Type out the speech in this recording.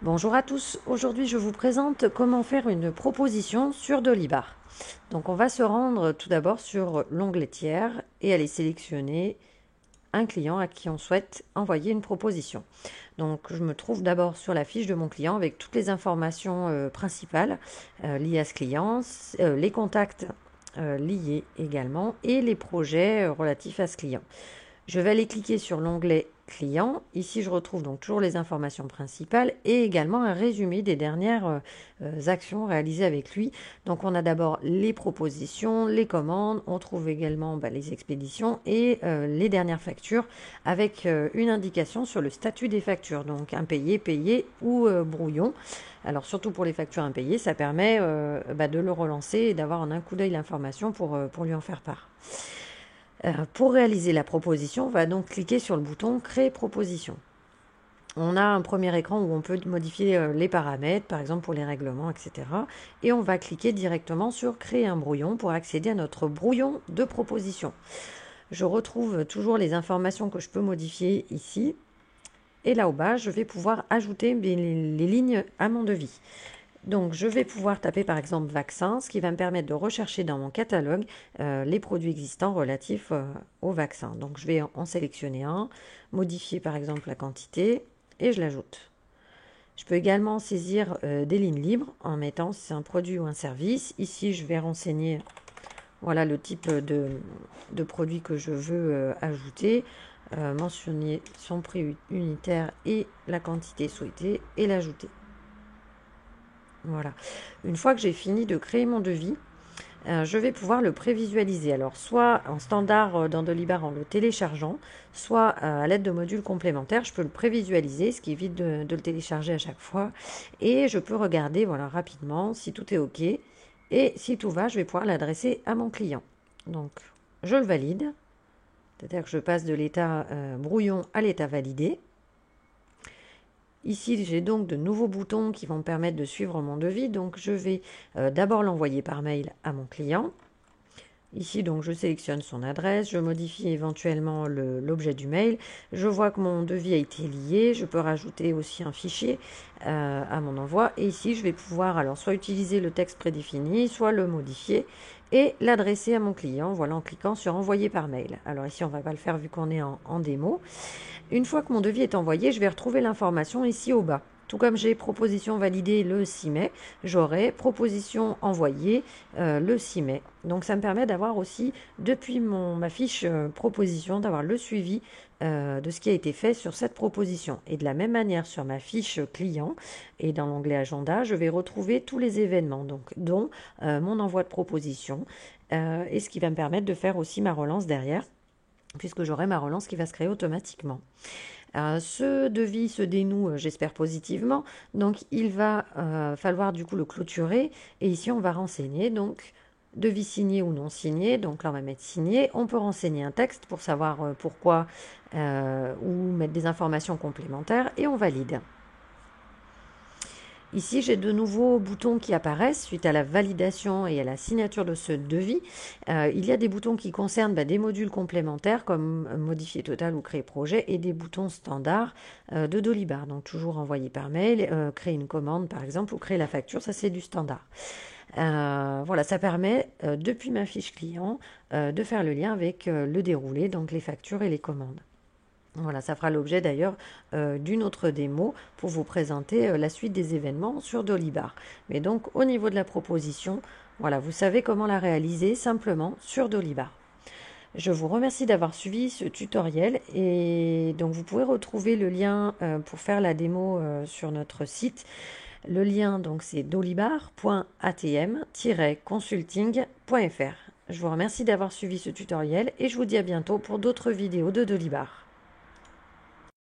Bonjour à tous, aujourd'hui je vous présente comment faire une proposition sur Dolibar. Donc on va se rendre tout d'abord sur l'onglet tiers et aller sélectionner un client à qui on souhaite envoyer une proposition. Donc je me trouve d'abord sur la fiche de mon client avec toutes les informations principales liées à ce client, les contacts liés également et les projets relatifs à ce client. Je vais aller cliquer sur l'onglet client. Ici, je retrouve donc toujours les informations principales et également un résumé des dernières actions réalisées avec lui. Donc, on a d'abord les propositions, les commandes. On trouve également les expéditions et les dernières factures avec une indication sur le statut des factures. Donc, impayé, payé ou brouillon. Alors, surtout pour les factures impayées, ça permet de le relancer et d'avoir en un coup d'œil l'information pour lui en faire part. Pour réaliser la proposition, on va donc cliquer sur le bouton Créer proposition. On a un premier écran où on peut modifier les paramètres, par exemple pour les règlements, etc. Et on va cliquer directement sur Créer un brouillon pour accéder à notre brouillon de proposition. Je retrouve toujours les informations que je peux modifier ici. Et là au bas, je vais pouvoir ajouter les lignes à mon devis. Donc je vais pouvoir taper par exemple vaccin, ce qui va me permettre de rechercher dans mon catalogue les produits existants relatifs au vaccin. Donc je vais en sélectionner un, modifier par exemple la quantité et je l'ajoute. Je peux également saisir des lignes libres en mettant si c'est un produit ou un service. Ici je vais renseigner voilà, le type de produit que je veux ajouter, mentionner son prix unitaire et la quantité souhaitée et l'ajouter. Voilà. Une fois que j'ai fini de créer mon devis, je vais pouvoir le prévisualiser. Alors, soit en standard dans Dolibar en le téléchargeant, soit à l'aide de modules complémentaires, je peux le prévisualiser, ce qui évite de le télécharger à chaque fois. Et je peux regarder voilà, rapidement si tout est OK. Et si tout va, je vais pouvoir l'adresser à mon client. Donc, je le valide. C'est-à-dire que je passe de l'état brouillon à l'état validé. Ici, j'ai donc de nouveaux boutons qui vont me permettre de suivre mon devis. Donc, je vais d'abord l'envoyer par mail à mon client. Ici, donc, je sélectionne son adresse, je modifie éventuellement l'objet du mail. Je vois que mon devis a été lié. Je peux rajouter aussi un fichier à mon envoi. Et ici, je vais pouvoir alors soit utiliser le texte prédéfini, soit le modifier et l'adresser à mon client, voilà, en cliquant sur envoyer par mail. Alors ici, on ne va pas le faire vu qu'on est en démo. Une fois que mon devis est envoyé, je vais retrouver l'information ici au bas. Tout comme j'ai proposition validée le 6 mai, j'aurai proposition envoyée le 6 mai. Donc ça me permet d'avoir aussi, depuis ma fiche proposition, d'avoir le suivi de ce qui a été fait sur cette proposition. Et de la même manière, sur ma fiche client et dans l'onglet agenda, je vais retrouver tous les événements, donc, dont mon envoi de proposition et ce qui va me permettre de faire aussi ma relance derrière, puisque j'aurai ma relance qui va se créer automatiquement. Ce devis se dénoue, j'espère positivement, donc il va falloir du coup le clôturer, et ici on va renseigner donc devis signé ou non signé. Donc là on va mettre signé, on peut renseigner un texte pour savoir pourquoi ou mettre des informations complémentaires, et on valide. Ici, j'ai de nouveaux boutons qui apparaissent suite à la validation et à la signature de ce devis. Il y a des boutons qui concernent des modules complémentaires comme modifier total ou créer projet, et des boutons standards de Dolibar. Donc toujours envoyer par mail, créer une commande par exemple ou créer la facture, ça c'est du standard. Voilà, ça permet depuis ma fiche client de faire le lien avec le déroulé, donc les factures et les commandes. Voilà, ça fera l'objet d'ailleurs d'une autre démo pour vous présenter la suite des événements sur Dolibar. Mais donc au niveau de la proposition, voilà, vous savez comment la réaliser simplement sur Dolibar. Je vous remercie d'avoir suivi ce tutoriel, et donc vous pouvez retrouver le lien pour faire la démo sur notre site. Le lien donc c'est dolibar.atm-consulting.fr. Je vous remercie d'avoir suivi ce tutoriel et je vous dis à bientôt pour d'autres vidéos de Dolibar.